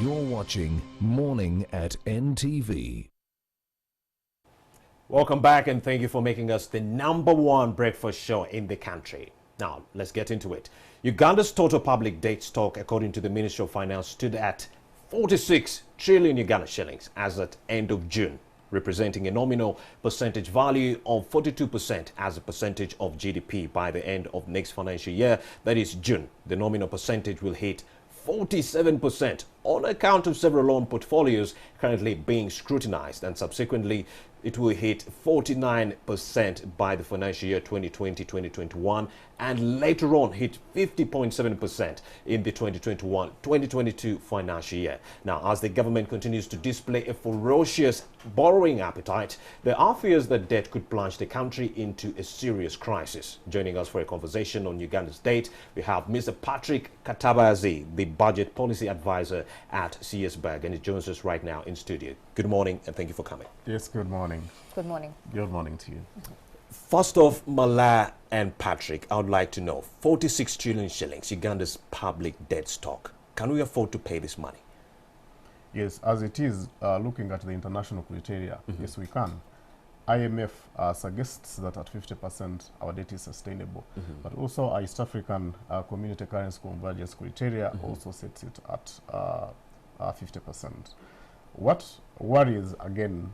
You're watching Morning at NTV. Welcome back, and thank you for making us the #1 breakfast show in the country. Now, let's get into it. Uganda's total public debt stock, according to the Ministry of Finance, stood at 46 trillion Uganda shillings as at end of June, representing a nominal percentage value of 42% as a percentage of GDP by the end of next financial year. That is June. The nominal percentage will hit 47% on account of several loan portfolios currently being scrutinized, and subsequently it will hit 49% by the financial year 2020-2021, and later on hit 50.7% in the 2021-2022 financial year. Now, as the government continues to display a ferocious borrowing appetite, there are fears that debt could plunge the country into a serious crisis. Joining us for a conversation on Uganda's debt, we have Mr. Patrick Katabazi, the budget policy advisor at CS Berg, and he joins us right now in studio. Good morning, and thank you for coming. Yes, good morning. Good morning. Good morning to you. First off, Mala and Patrick, I would like to know, 46 trillion shillings, Uganda's public debt stock. Can we afford to pay this money? Yes, as it is, looking at the international criteria, yes, we can. IMF suggests that at 50% our debt is sustainable, but also our East African Community Currency Convergence criteria also sets it at 50%. What worries, again,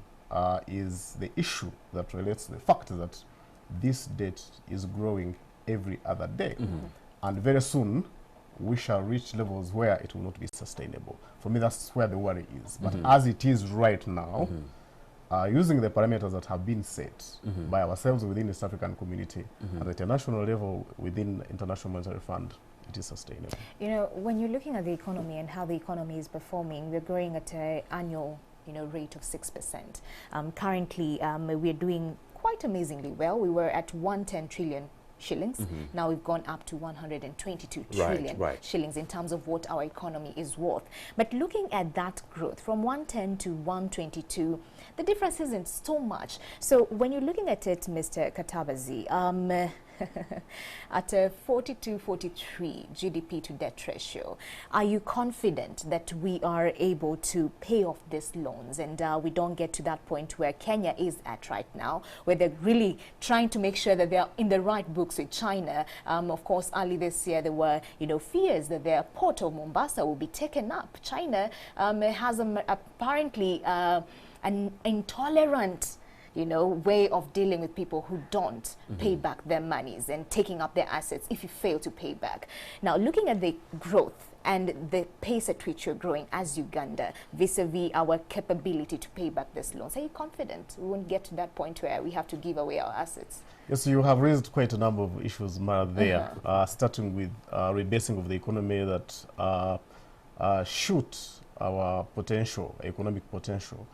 is the issue that relates to the fact that this debt is growing every other day. And very soon, we shall reach levels where it will not be sustainable. For me, that's where the worry is. But as it is right now, using the parameters that have been set by ourselves within the East African community, at the international level within the International Monetary Fund, it is sustainable. You know, when you're looking at the economy and how the economy is performing, we're growing at an annual rate of 6%. Currently, we're doing quite amazingly well. We were at 110 trillion shillings. Now we've gone up to 122 trillion shillings in terms of what our economy is worth. But looking at that growth from 110 to 122, the difference isn't so much. So when you're looking at it, Mr. Katabazi, at a 42-43 GDP to debt ratio, are you confident that we are able to pay off these loans and we don't get to that point where Kenya is at right now, where they're really trying to make sure that they're in the right books with China? Of course, early this year there were fears that their port of Mombasa will be taken up. China has apparently an intolerant way of dealing with people who don't pay back their monies and taking up their assets if you fail to pay back. Now, looking at the growth and the pace at which you're growing as Uganda vis-a-vis our capability to pay back this loans, are you confident we won't get to that point where we have to give away our assets? Yes, you have raised quite a number of issues, Mara, there, starting with rebasing of the economy that shoot our potential, economic potential,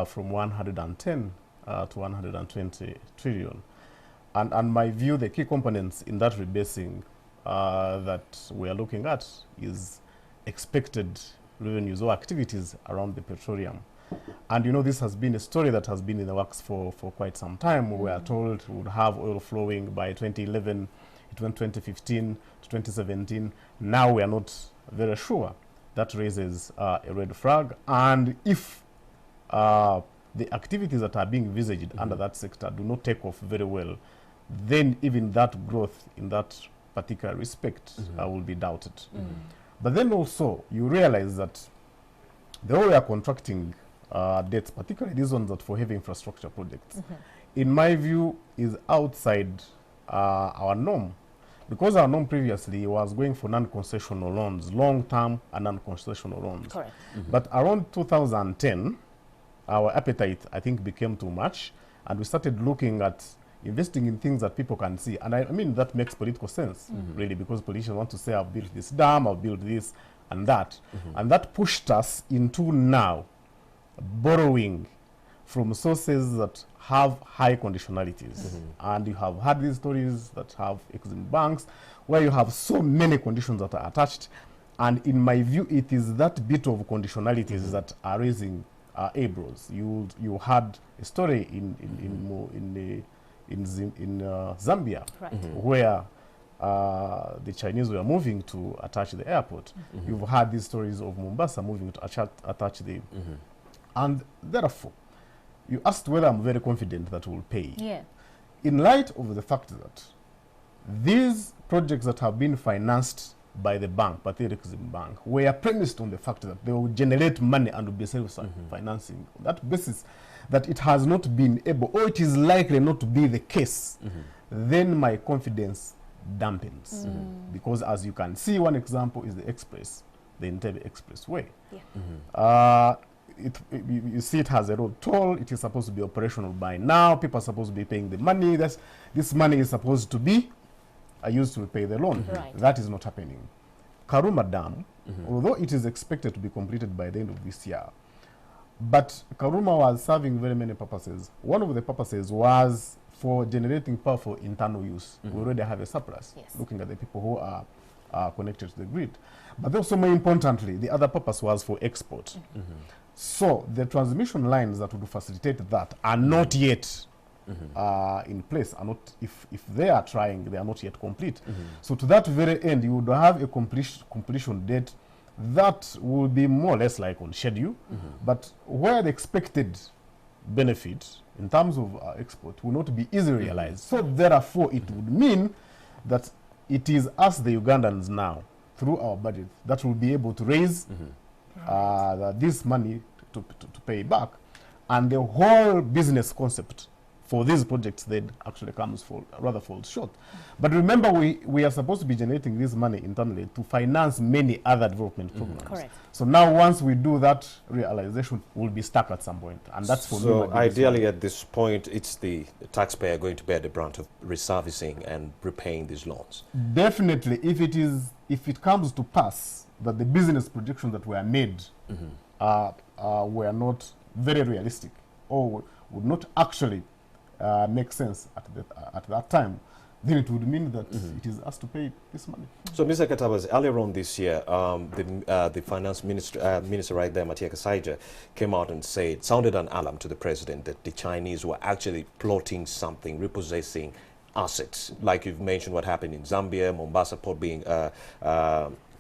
from 110 to 120 trillion. And my view, the key components in that rebasing that we are looking at is expected revenues or activities around the petroleum. And this has been a story that has been in the works for quite some time. We are told we would have oil flowing by 2011, it went 2015 to 2017. Now we are not very sure. That raises a red flag. And if the activities that are being envisaged under that sector do not take off very well, then even that growth in that particular respect will be doubted. But then also, you realize that the way we are contracting debts, particularly these ones that for heavy infrastructure projects, in my view, is outside our norm. Because our norm previously was going for non-concessional loans, long-term and non-concessional loans. Correct. But around 2010, our appetite, I think, became too much, and we started looking at investing in things that people can see. And I mean, that makes political sense, really, because politicians want to say, I've built this dam, I've built this and that. And that pushed us into now borrowing from sources that have high conditionalities. And you have had these stories that have Exim banks, where you have so many conditions that are attached. And in my view, it is that bit of conditionalities that are raising eyebrows. You had a story in Zambia, where the Chinese were moving to attach the airport. You've heard these stories of Mombasa moving to attach the... And therefore, you asked whether I'm very confident that we'll pay. Yeah. In light of the fact that these projects that have been financed by the bank, by the Exim Bank, were premised on the fact that they will generate money and will be self-financing. On that basis, that it has not been able, or it is likely not to be the case, then my confidence dampens. Because as you can see, one example is the express, the Entebbe Expressway. Yeah. You see it has a road toll. It is supposed to be operational by now. People are supposed to be paying the money. This money is supposed to be used to repay the loan. Right. That is not happening. Karuma Dam, although it is expected to be completed by the end of this year, but Karuma was serving very many purposes. One of the purposes was for generating power for internal use. We already have a surplus, looking at the people who are connected to the grid. But also, more importantly, the other purpose was for export. So the transmission lines that would facilitate that are not yet in place, are not, if they are trying, they are not yet complete. So to that very end, you would have a completion date that will be more or less like on schedule, but where the expected benefit in terms of export will not be easily realized. So therefore, it would mean that it is us, the Ugandans now, through our budget, that will be able to raise this money to pay back. And the whole business concept for these projects then actually falls short. But remember, we are supposed to be generating this money internally to finance many other development programs. Correct. So now once we do that realization, we'll be stuck at some point. And that's for me. So ideally at this point, it's the taxpayer going to bear the brunt of reservicing and repaying these loans. Definitely, if it comes to pass that the business projections that were made were not very realistic or would not actually make sense at that time, then it would mean that it is us to pay this money. So, Mr. Katabas, earlier on this year, the finance minister right there, Matia Kasaija, came out and sounded an alarm to the president that the Chinese were actually plotting something, repossessing assets. Like you've mentioned what happened in Zambia, Mombasa port being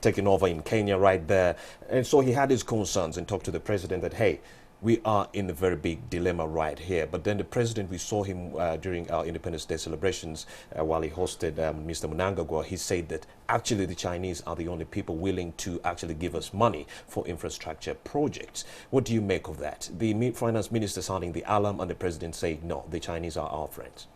taken over in Kenya right there. And so he had his concerns and talked to the president that, hey, we are in a very big dilemma right here. But then the president, we saw him during our Independence Day celebrations while he hosted Mr. Mnangagwa. He said that actually the Chinese are the only people willing to actually give us money for infrastructure projects. What do you make of that? The finance minister sounding the alarm and the president saying, no, the Chinese are our friends.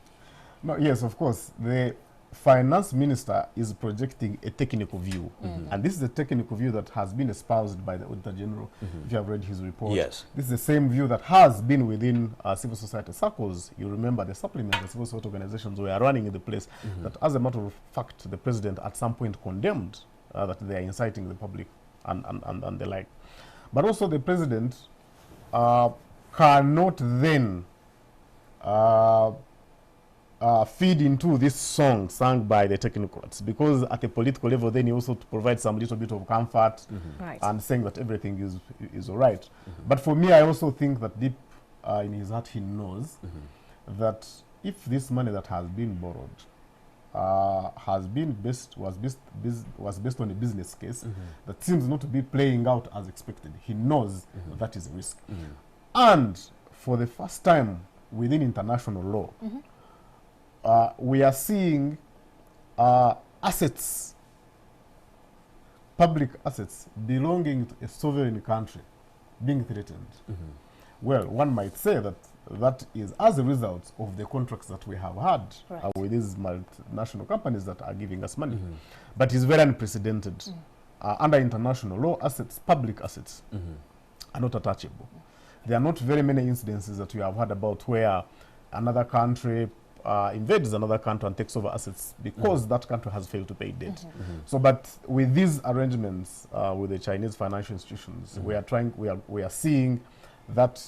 No, yes, of course. The finance minister is projecting a technical view. And this is a technical view that has been espoused by the Auditor General, if you have read his report. Yes. This is the same view that has been within civil society circles. You remember the supplements that civil society organizations were running in the place, that as a matter of fact, the president at some point condemned that they are inciting the public and the like. But also the president cannot then feed into this song sung by the technocrats, because at a political level then he also provides some little bit of comfort and saying that everything is all right. But for me, I also think that deep in his heart he knows that if this money that has been borrowed was based on a business case that seems not to be playing out as expected, he knows that is a risk. And for the first time within international law, we are seeing assets, public assets belonging to a sovereign country being threatened. Well, one might say that that is as a result of the contracts that we have had with these multinational companies that are giving us money. But it's very unprecedented. Under international law, assets, public assets, are not attachable. There are not very many incidences that we have heard about where another country invades another country and takes over assets because that country has failed to pay debt. So, but with these arrangements with the Chinese financial institutions, we are seeing that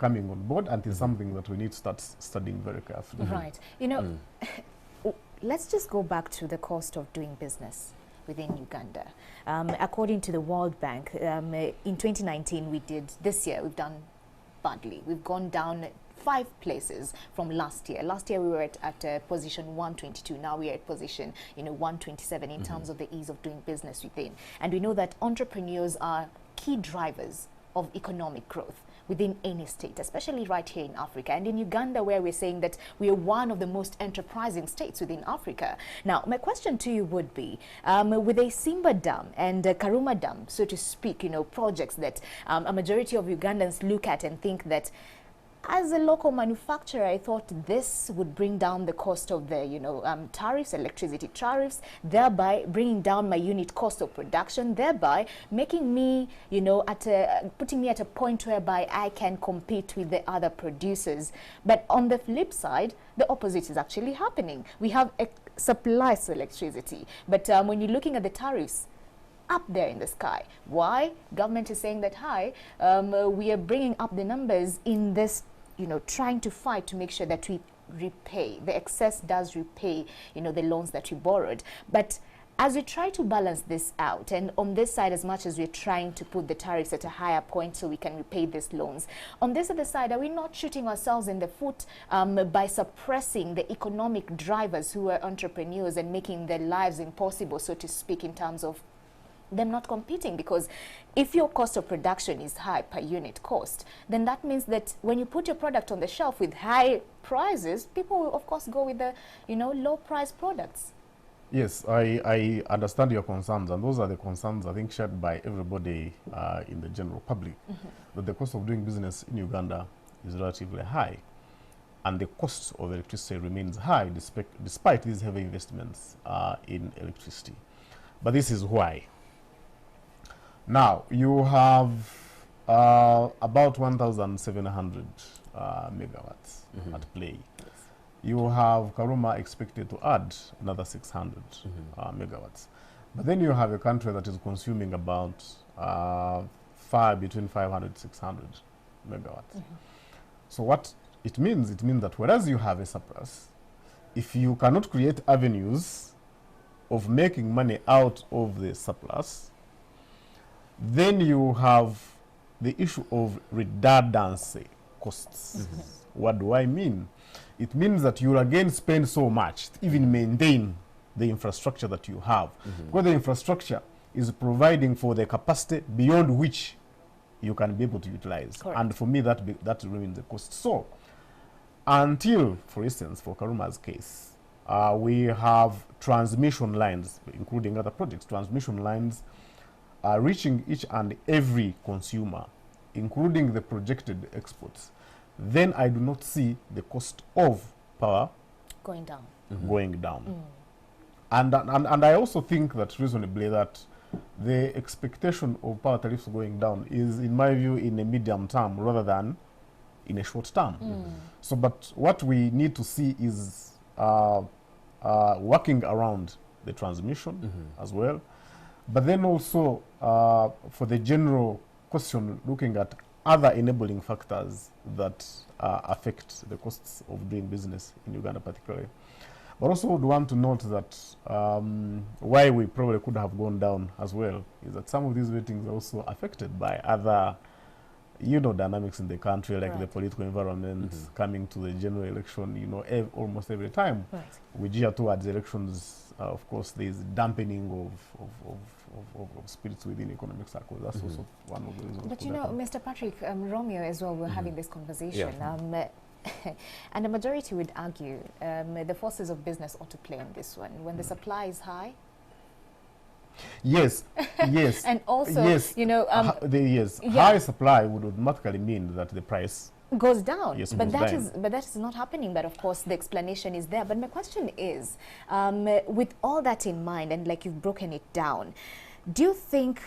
coming on board, and it's something that we need to start studying very carefully. Right. You know, let's just go back to the cost of doing business within Uganda. According to the World Bank, in 2019 this year we've done badly. We've gone down 5 places from last year. Last year we were at position 122. Now we are at position 127 in terms of the ease of doing business within. And we know that entrepreneurs are key drivers of economic growth within any state, especially right here in Africa. And in Uganda, where we're saying that we are one of the most enterprising states within Africa. Now, my question to you would be, with a Simba Dam and Karuma Dam, so to speak, projects that a majority of Ugandans look at and think that, as a local manufacturer, I thought this would bring down the cost of the, tariffs, electricity tariffs, thereby bringing down my unit cost of production, thereby making me, putting me at a point whereby I can compete with the other producers. But on the flip side, the opposite is actually happening. We have a supply of electricity, but when you're looking at the tariffs, up there in the sky. Why? Government is saying that, hi, we are bringing up the numbers in this, trying to fight to make sure that we repay. The excess does repay, the loans that we borrowed. But as we try to balance this out, and on this side, as much as we're trying to put the tariffs at a higher point so we can repay these loans, on this other side, are we not shooting ourselves in the foot by suppressing the economic drivers who are entrepreneurs and making their lives impossible, so to speak, in terms of them not competing? Because if your cost of production is high per unit cost, then that means that when you put your product on the shelf with high prices, people will of course go with the low price products. Yes, I understand your concerns, and those are the concerns I think shared by everybody in the general public, that the cost of doing business in Uganda is relatively high, and the cost of electricity remains high despite these heavy investments in electricity. But this is why. Now, you have about 1,700 megawatts at play. Yes. You have Karuma expected to add another 600 megawatts. But then you have a country that is consuming about between 500 600 megawatts. So what it means that whereas you have a surplus, if you cannot create avenues of making money out of the surplus, then you have the issue of redundancy costs. What do I mean? It means that you'll again spend so much to even maintain the infrastructure that you have. Because the infrastructure is providing for the capacity beyond which you can be able to utilize. Correct. And for me, that remains the cost. So, until, for instance, for Karuma's case, we have transmission lines, including other projects, transmission lines reaching each and every consumer, including the projected exports, then I do not see the cost of power Going down. going down. And I also think that reasonably that the expectation of power tariffs going down is, in my view, in a medium term rather than in a short term. So, but what we need to see is working around the transmission as well. But then also, for the general question, looking at other enabling factors that affect the costs of doing business in Uganda particularly. But also would want to note that why we probably could have gone down as well is that some of these ratings are also affected by other, dynamics in the country, like the political environment coming to the general election, almost every time. Right. We gear towards elections. Of course, there is dampening of spirits within economic circles. That's also one of the reasons. But Mr. Patrick, Romeo as well, we're having this conversation. And the majority would argue the forces of business ought to play on this one. When the supply is high, yes, yes. and also, yes. High supply would automatically mean that the price goes down. Yes, but goes that is not happening. But of course, the explanation is there. But my question is, with all that in mind, and like you've broken it down, do you think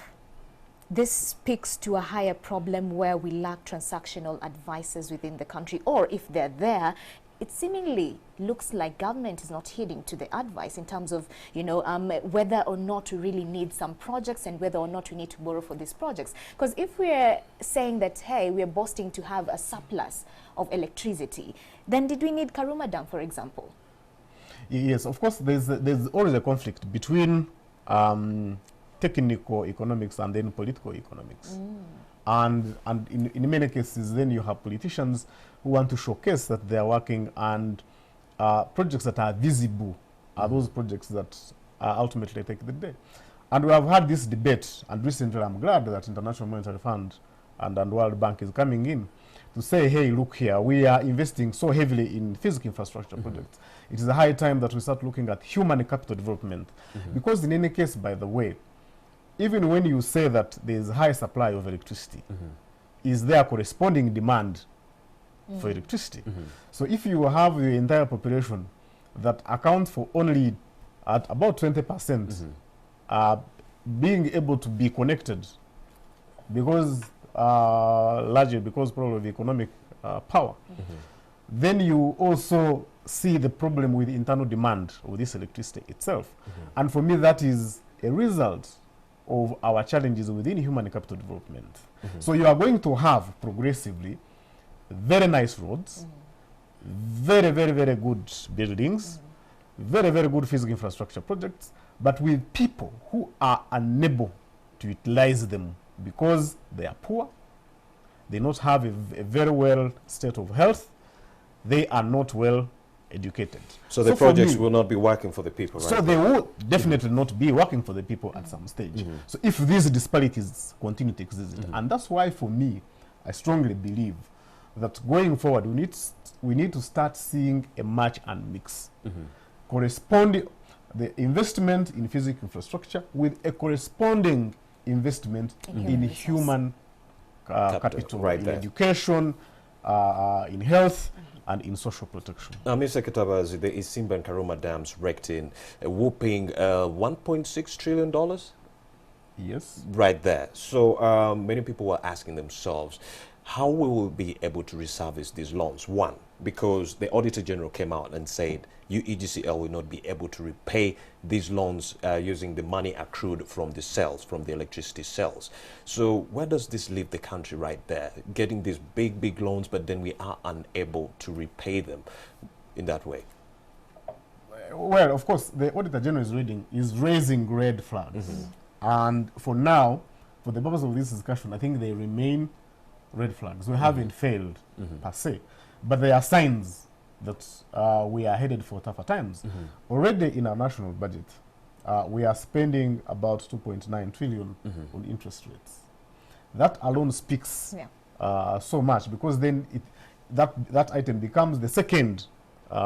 this speaks to a higher problem where we lack transactional advisors within the country, or if they're there, it seemingly looks like government is not heeding to the advice in terms of, whether or not we really need some projects and whether or not we need to borrow for these projects? Because if we're saying that, hey, we're boasting to have a surplus of electricity, then did we need Karuma Dam, for example? Yes, of course, there's always a conflict between technical economics and then political economics. And in many cases, then you have politicians who want to showcase that they are working, and projects that are visible are those projects that ultimately take the day. And we have had this debate, and recently I'm glad that International Monetary Fund and World Bank is coming in to say, hey, look here, we are investing so heavily in physical infrastructure projects. It is a high time that we start looking at human capital development. Because in any case, by the way, even when you say that there is a high supply of electricity, is there corresponding demand for electricity? So if you have the entire population that accounts for only at about 20% being able to be connected, because largely because probably of economic power, then you also see the problem with internal demand of this electricity itself. And for me, that is a result of our challenges within human capital development. So you are going to have progressively very nice roads, very, very, very good buildings, very, very good physical infrastructure projects, but with people who are unable to utilize them because they are poor, they not have a very well state of health, they are not well educated. So the projects will not be working for the people, right? So they will definitely not be working for the people at some stage. So if these disparities continue to exist, and that's why for me, I strongly believe that going forward, we need to start seeing a match and mix. Corresponding the investment in physical infrastructure with a corresponding investment in human capital, right in there. education, in health, and in social protection. Mr. Kitabazi, the Isimba and Karuma dams raked in a whooping $1.6 trillion? Yes. Right there. So many people were asking themselves, how will we be able to reservice these loans? One, because the Auditor General came out and said UEGCL will not be able to repay these loans using the money accrued from the sales, from the electricity sales. So where does this leave the country right there? Getting these big, big loans, but then we are unable to repay them in that way. Well, of course, the Auditor General is raising red flags. And for now, for the purpose of this discussion, I think they remain red flags. We haven't failed per se, but there are signs that we are headed for tougher times. Already in our national budget, we are spending about 2.9 trillion on interest rates. That alone speaks so much, because then that item becomes the second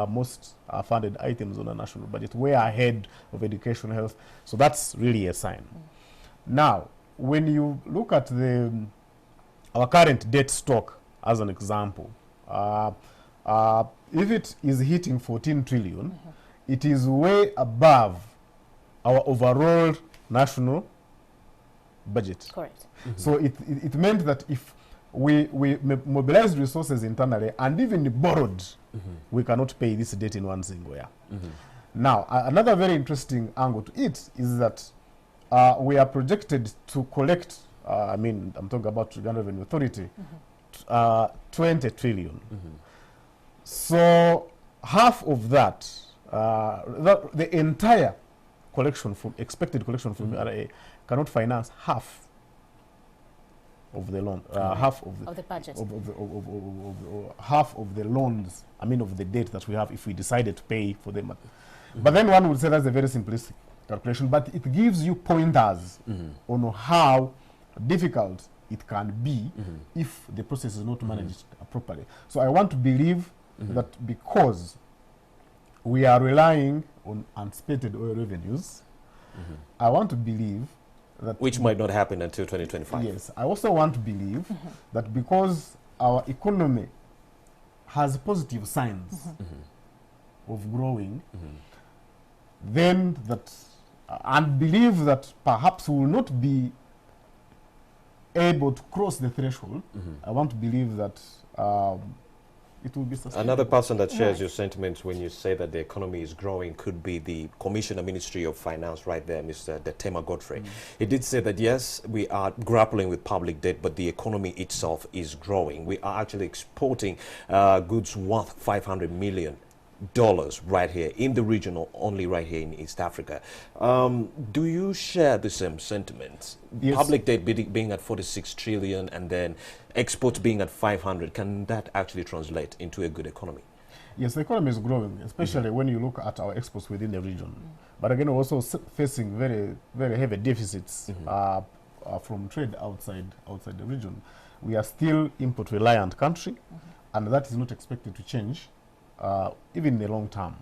most funded items on a national budget. We are ahead of education, health, so that's really a sign. Now, when you look at our current debt stock as an example, if it is hitting 14 trillion, it is way above our overall national budget. Correct. So it meant that if we mobilized resources internally and even borrowed, we cannot pay this debt in one single year. Now, another very interesting angle to it is that we are projected to collect, I'm talking about Uganda Revenue Authority, 20 trillion. So half of that, the entire collection from expected collection from RA cannot finance half of the loan, half of the budget, half of the loans. Of the debt that we have if we decided to pay for them. But then one would say that's a very simplistic calculation, but it gives you pointers on how difficult it can be if the process is not managed properly. So I want to believe that because we are relying on unspent oil revenues, I want to believe that... Which might not happen until 2025. Yes. I also want to believe that because our economy has positive signs of growing, then that... and believe that perhaps we will not be able to cross the threshold. I want to believe that it will be sustainable. Another person that shares your sentiments when you say that the economy is growing could be the Commissioner, Ministry of Finance right there, Mr. Detema Godfrey. He did say that, yes, we are grappling with public debt, but the economy itself is growing. We are actually exporting goods worth 500 million dollars right here in the region, or only right here in East Africa. Do you share the same sentiments? Yes. Public debt being at 46 trillion and then exports being at 500, can that actually translate into a good economy? Yes, the economy is growing, especially when you look at our exports within the region. But again, we're also facing very, very heavy deficits from trade outside the region. We are still import-reliant country, and that is not expected to change, even in the long term.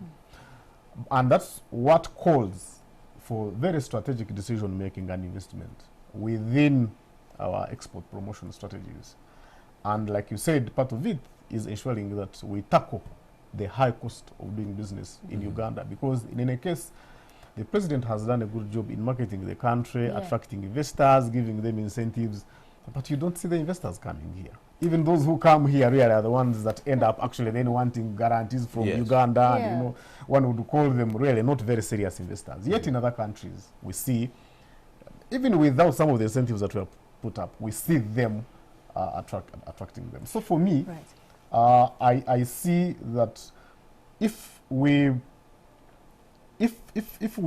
And that's what calls for very strategic decision-making and investment within our export promotion strategies. And like you said, part of it is ensuring that we tackle the high cost of doing business in Uganda, because in any case, the president has done a good job in marketing the country, attracting investors, giving them incentives, but you don't see the investors coming here. Even those who come here really are the ones that end up actually then wanting guarantees from Uganda, and you know, one would call them really not very serious investors. Yet in other countries, we see, even without some of the incentives that were put up, we see them attracting them. So for me, I see that if we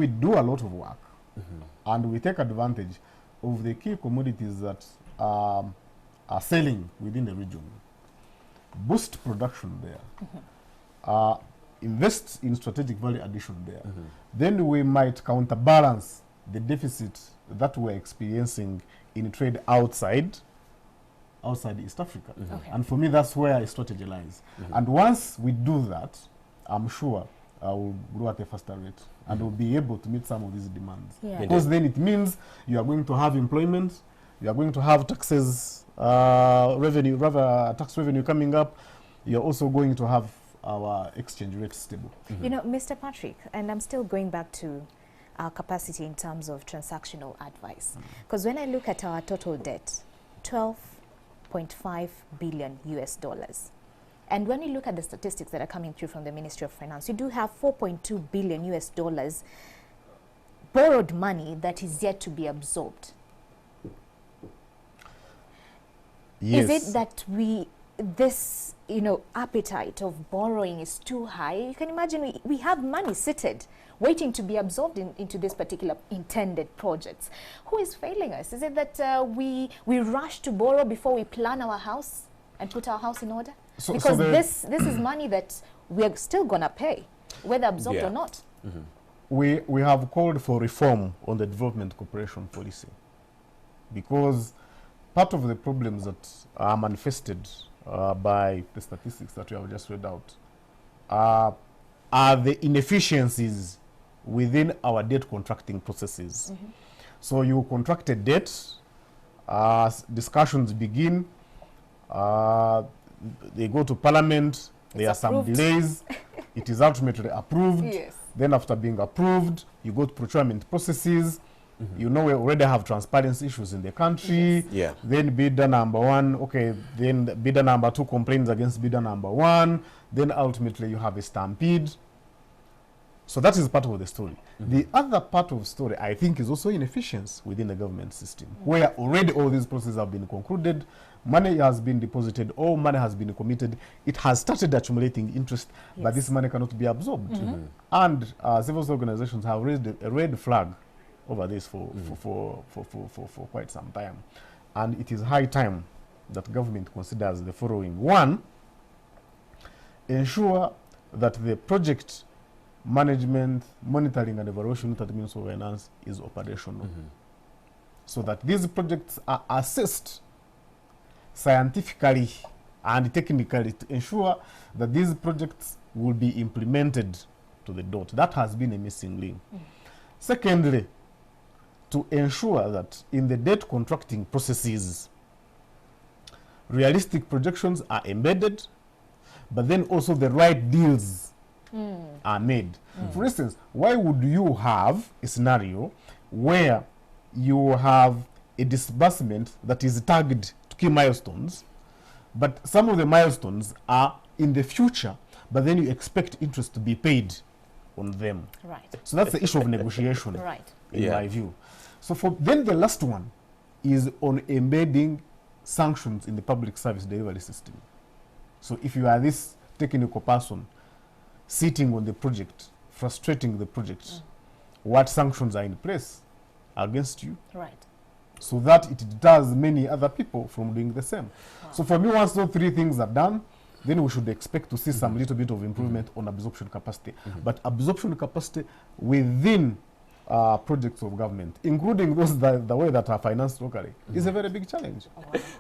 do a lot of work and we take advantage of the key commodities that are selling within the region, boost production there, invest in strategic value addition there, then we might counterbalance the deficit that we're experiencing in trade outside East Africa. And for me, that's where a strategy lies. And once we do that, I'm sure will grow at a faster rate and will be able to meet some of these demands. Because then it means you are going to have employment, you are going to have taxes, tax revenue coming up, you're also going to have our exchange rate stable. You know, Mr. Patrick, and I'm still going back to our capacity in terms of transactional advice. Because when I look at our total debt, 12.5 billion US dollars. And when you look at the statistics that are coming through from the Ministry of Finance, you do have 4.2 billion US dollars borrowed money that is yet to be absorbed. Yes. Is it that this, you know, appetite of borrowing is too high? You can imagine we have money seated, waiting to be absorbed into this particular intended projects. Who is failing us? Is it that we rush to borrow before we plan our house and put our house in order? Because this is money that we are still going to pay, whether absorbed or not. We have called for reform on the development cooperation policy, because part of the problems that are manifested by the statistics that we have just read out are the inefficiencies within our debt contracting processes. So you contract a debt, discussions begin, they go to parliament, there are some delays, it is ultimately approved. Then after being approved, you go to procurement processes. You know, we already have transparency issues in the country. Then bidder number one, okay, then bidder number two complains against bidder number one. Then ultimately you have a stampede. So that is part of the story. The other part of the story, I think, is also inefficiency within the government system, where already all these processes have been concluded, money has been deposited, all money has been committed, it has started accumulating interest, but this money cannot be absorbed. And civil organizations have raised a red flag over this for quite some time. And it is high time that government considers the following. One, ensure that the project management, monitoring and evaluation that means of finance is operational. So that these projects are assessed scientifically and technically to ensure that these projects will be implemented to the dot. That has been a missing link. Secondly, to ensure that in the debt contracting processes, realistic projections are embedded, but then also the right deals are made. For instance, why would you have a scenario where you have a disbursement that is tagged to key milestones, but some of the milestones are in the future, but then you expect interest to be paid on them? So that's the issue of negotiation, in my view. So then the last one is on embedding sanctions in the public service delivery system. So if you are this technical person, sitting on the project, frustrating the project, what sanctions are in place against you, Right. so that it deters many other people from doing the same. So for me, once those three things are done, then we should expect to see some little bit of improvement on absorption capacity. But absorption capacity within projects of government, including those the way that are financed locally, is a very big challenge.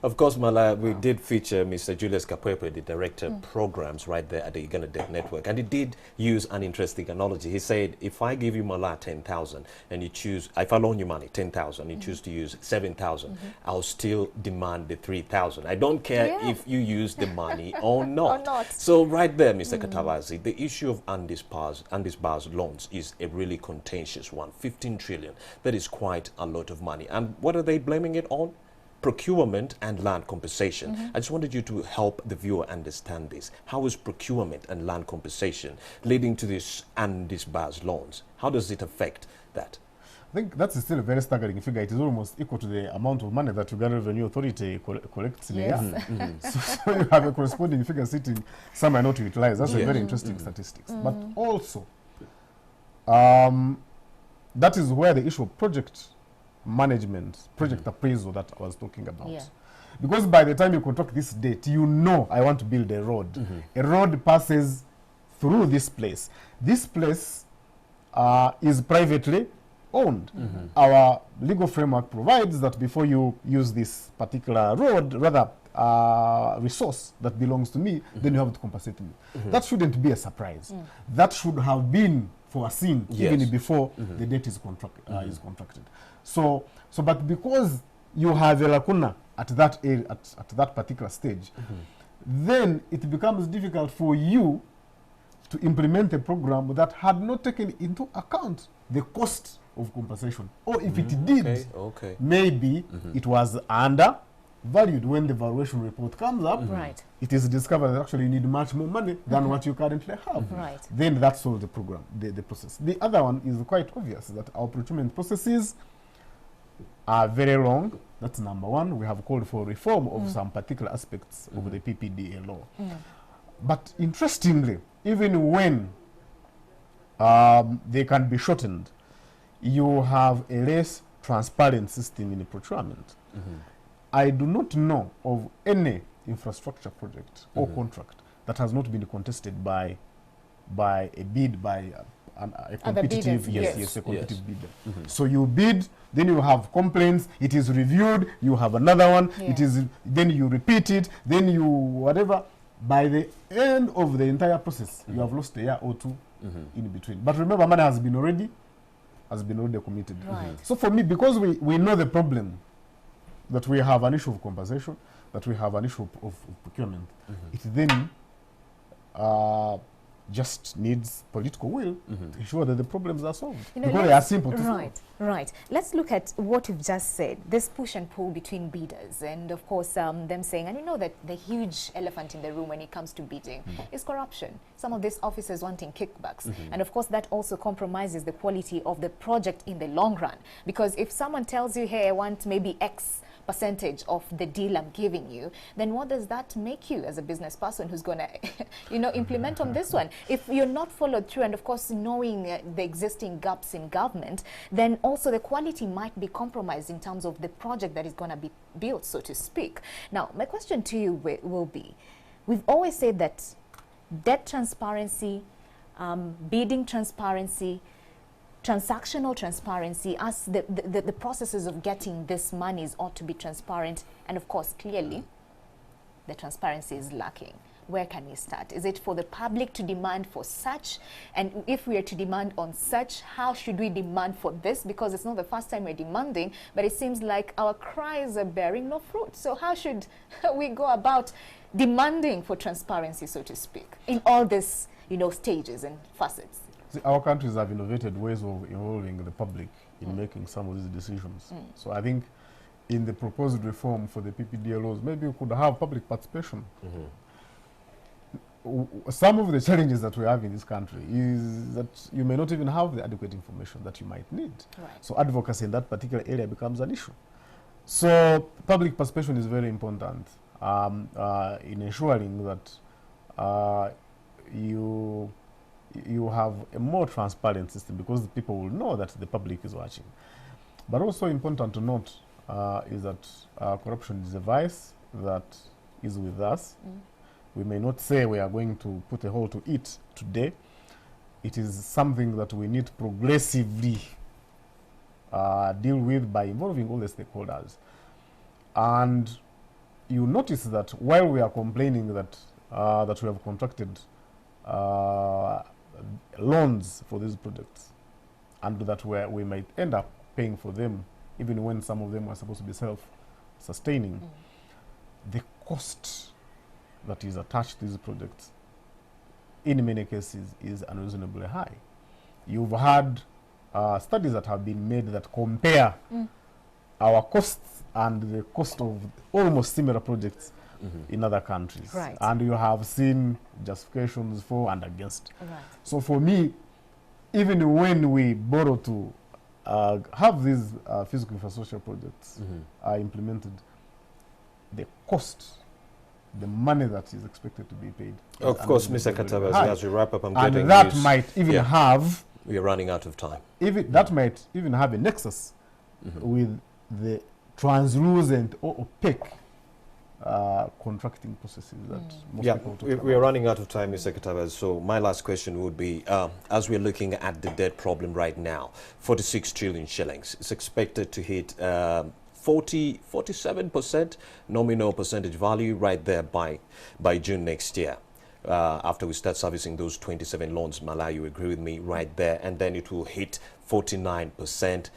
Of course, Mala, we did feature Mr. Julius Kapwepe, the director of programs right there at the Uganda Debt Network, and he did use an interesting analogy. He said, if I give you, Mala, 10,000 and you choose, if I loan you money, 10,000, you choose to use 7,000, I'll still demand the 3,000. I don't care if you use the money or not. Or not. So right there, Mr. Katabazi, the issue of undisbursed loans is a really contentious one. 15 trillion. That is quite a lot of money. And what are they blaming it on? Procurement and land compensation. I just wanted you to help the viewer understand this. How is procurement and land compensation leading to these undisbursed loans? How does it affect that? I think that's still a very staggering figure. It is almost equal to the amount of money that Uganda Revenue Authority collects in a year. So you have a corresponding figure sitting somewhere not utilized. That's a very interesting statistics. But also, that is where the issue of project management, project appraisal that I was talking about. Yeah. Because by the time you contract this date, you know I want to build a road. A road passes through this place. This place is privately owned. Our legal framework provides that before you use this particular road, rather resource that belongs to me, then you have to compensate me. That shouldn't be a surprise. That should have been foreseen even before the date is contracted. So but because you have a lacuna at that area, at that particular stage, then it becomes difficult for you to implement a program that had not taken into account the cost of compensation. Or if it did, maybe it was undervalued. When the valuation report comes up, it is discovered that actually you need much more money than what you currently have. Then that solves the program, the process. The other one is quite obvious, that our procurement processes are very long. That's number one. We have called for reform of some particular aspects of the PPDA law. But interestingly, even when they can be shortened, you have a less transparent system in the procurement. I do not know of any infrastructure project or contract that has not been contested by a bid by a competitive, a competitive bidder. So you bid, then you have complaints, it is reviewed, you have another one, it is, then you repeat it, then you whatever. By the end of the entire process, you have lost a year or two in between. But remember, money has been already committed. So for me, because we know the problem, that we have an issue of compensation, that we have an issue of procurement, it then just needs political will to ensure that the problems are solved. Because they are simple to solve. Right. Let's look at what you've just said, this push and pull between bidders, and of course them saying, and you know that the huge elephant in the room when it comes to bidding is corruption. Some of these officers wanting kickbacks. And of course that also compromises the quality of the project in the long run. Because if someone tells you, hey, I want maybe X percentage of the deal I'm giving you, then what does that make you as a business person who's going to implement on this one? If you're not followed through, and of course knowing the existing gaps in government, then also the quality might be compromised in terms of the project that is going to be built, so to speak. Now, my question to you will be, we've always said that debt transparency, bidding transparency, transactional transparency, as the processes of getting this monies ought to be transparent, and of course clearly the transparency is lacking. Where can we start? Is it for the public to demand for such? And if we are to demand on such, how should we demand for this? Because it's not the first time we're demanding, but it seems like our cries are bearing no fruit. So how should we go about demanding for transparency, so to speak, in all these stages and facets? See, our countries have innovated ways of involving the public in making some of these decisions. So I think in the proposed reform for the PPDA laws, maybe we could have public participation. Some of the challenges that we have in this country is that you may not even have the adequate information that you might need. So advocacy in that particular area becomes an issue. So public participation is very important in ensuring that you you have a more transparent system because the people will know that the public is watching. But also important to note is that corruption is a vice that is with us. We may not say we are going to put a halt to it today. It is something that we need progressively deal with by involving all the stakeholders. And you notice that while we are complaining that that we have contracted loans for these projects, and that we might end up paying for them, even when some of them are supposed to be self-sustaining, the cost that is attached to these projects, in many cases, is unreasonably high. You've had studies that have been made that compare our costs and the cost of almost similar projects in other countries. Right. And you have seen justifications for and against. Right. So for me, even when we borrow to have these physical infrastructure projects implemented, the cost, the money that is expected to be paid. Of course, Mr. Kataba, as we wrap up, I'm getting and that news. might even have... We are running out of time. That might even have a nexus with the translucent or opaque contracting processes that most people talk about. We are running out of time, Mr. Kataba. So my last question would be, as we're looking at the debt problem right now, 46 trillion shillings, it's expected to hit 47% nominal percentage value right there by June next year. After we start servicing those 27 loans, Malaya, you agree with me right there, and then it will hit 49%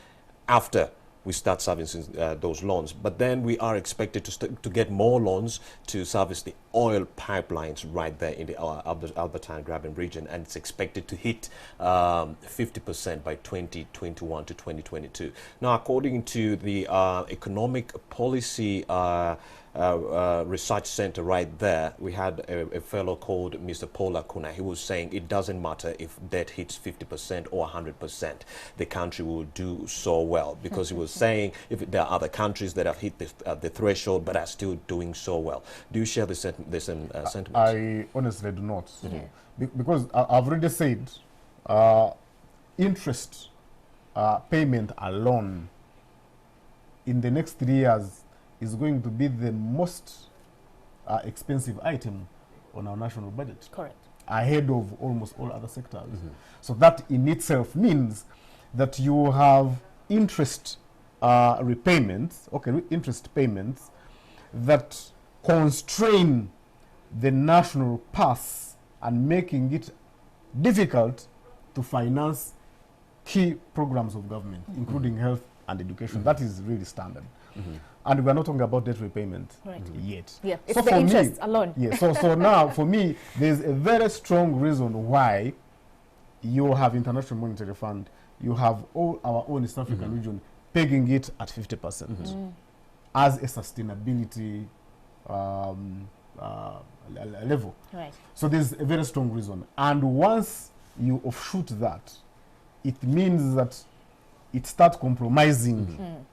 after we start servicing those loans. But then we are expected to get more loans to service the oil pipelines right there in the Albertine Graben region, and it's expected to hit 50% by 2021 to 2022. Now, according to the Economic Policy Research Center right there, we had a fellow called Mr. Paul Akuna. He was saying it doesn't matter if debt hits 50% or 100%, the country will do so well, because he was saying if there are other countries that have hit the threshold but are still doing so well. Do you share this sentiment? I honestly do not. Because I've already said interest payment alone in the next 3 years is going to be the most expensive item on our national budget. Correct. Ahead of almost all other sectors. So that in itself means that you have interest repayments, interest payments that constrain the national purse and making it difficult to finance key programs of government, including health and education. That is really standard. And we're not talking about debt repayment yet. Yeah, it's so the interest alone. Yeah, so now for me, there's a very strong reason why you have International Monetary Fund, you have all our own East African region pegging it at 50% as a sustainability level. Right. So there's a very strong reason. And once you offshoot that, it means that it starts compromising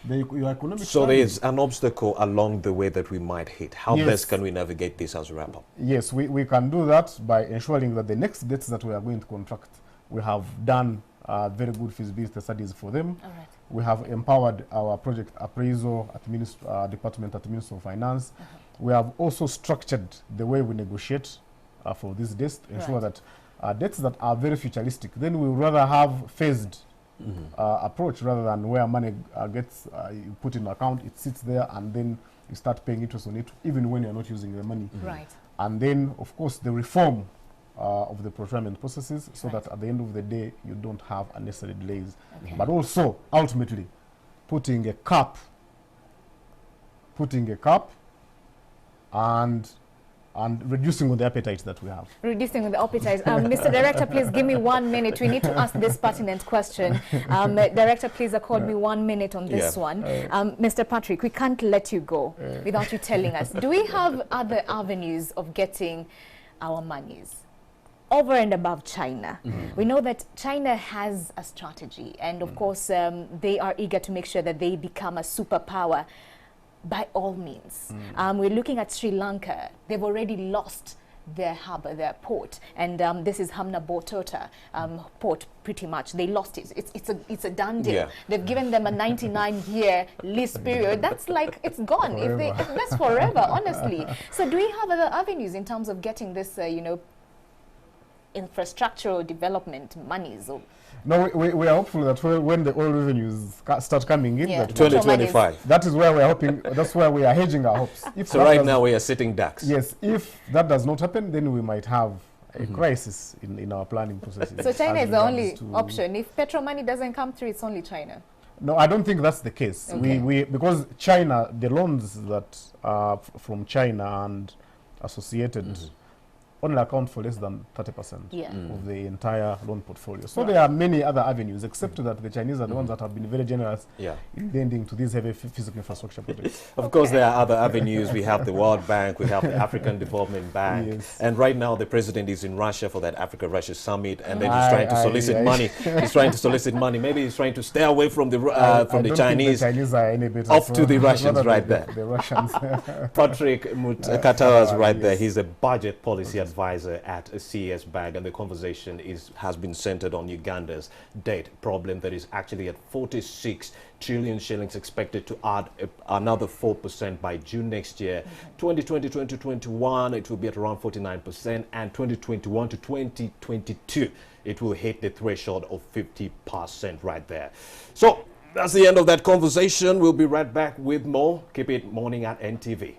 your economic So there is an obstacle along the way that we might hit. How best can we navigate this as a wrap-up? Yes, we can do that by ensuring that the next debts that we are going to contract, we have done very good feasibility studies for them. All right. We have empowered our project appraisal department at the Ministry of Finance. We have also structured the way we negotiate for these debts to ensure that debts that are very futuristic, then we would rather have phased approach rather than where money gets you put in account, it sits there, and then you start paying interest on it even when you're not using the money. Right. And then, of course, the reform of the procurement processes so that at the end of the day, you don't have unnecessary delays. But also, ultimately, putting a cap and reducing on the appetite that we have. Reducing on the appetite. Mr. Director, please give me 1 minute. We need to ask this pertinent question. Director, please accord me 1 minute on this one. Mr. Patrick, we can't let you go without you telling us. Do we have other avenues of getting our monies over and above China? We know that China has a strategy, and of course, they are eager to make sure that they become a superpower. By all means. We're looking at Sri Lanka. They've already lost their harbor, their port. And this is Hamna Botota port, pretty much. They lost it. It's a done deal. Yeah. They've given them a 99-year lease period. That's like, it's gone. That's forever, honestly. So do we have other avenues in terms of getting this, infrastructural development monies? No, we are hopeful that when the oil revenues start coming in, that 2025. that is where we are hoping, that's where we are hedging our hopes. So right now we are sitting ducks. Yes, if that does not happen, then we might have a crisis in our planning processes. So China is the only option. If petrol money doesn't come through, it's only China. No, I don't think that's the case. Okay. Because China, the loans that are from China and associated only account for less than 30% of the entire loan portfolio. So there are many other avenues, except that the Chinese are the ones that have been very generous in lending to these heavy physical infrastructure projects. Of course, there are other avenues. We have the World Bank, we have the African Development Bank, and right now the president is in Russia for that Africa-Russia summit, and then he's trying to solicit money. He's trying to solicit money. Maybe he's trying to stay away from the Chinese, the Chinese are any better, up to the Russians right there. The Russians. Patrick Mutakawa is right there. He's a budget policy advisor at CS Bank, and the conversation has been centered on Uganda's debt problem that is actually at 46 trillion shillings, expected to add another 4% by June next year. 2020 2021 it will be at around 49%, and 2021 to 2022 it will hit the threshold of 50% right there. So that's the end of that conversation. We'll be right back with more. Keep it morning at NTV.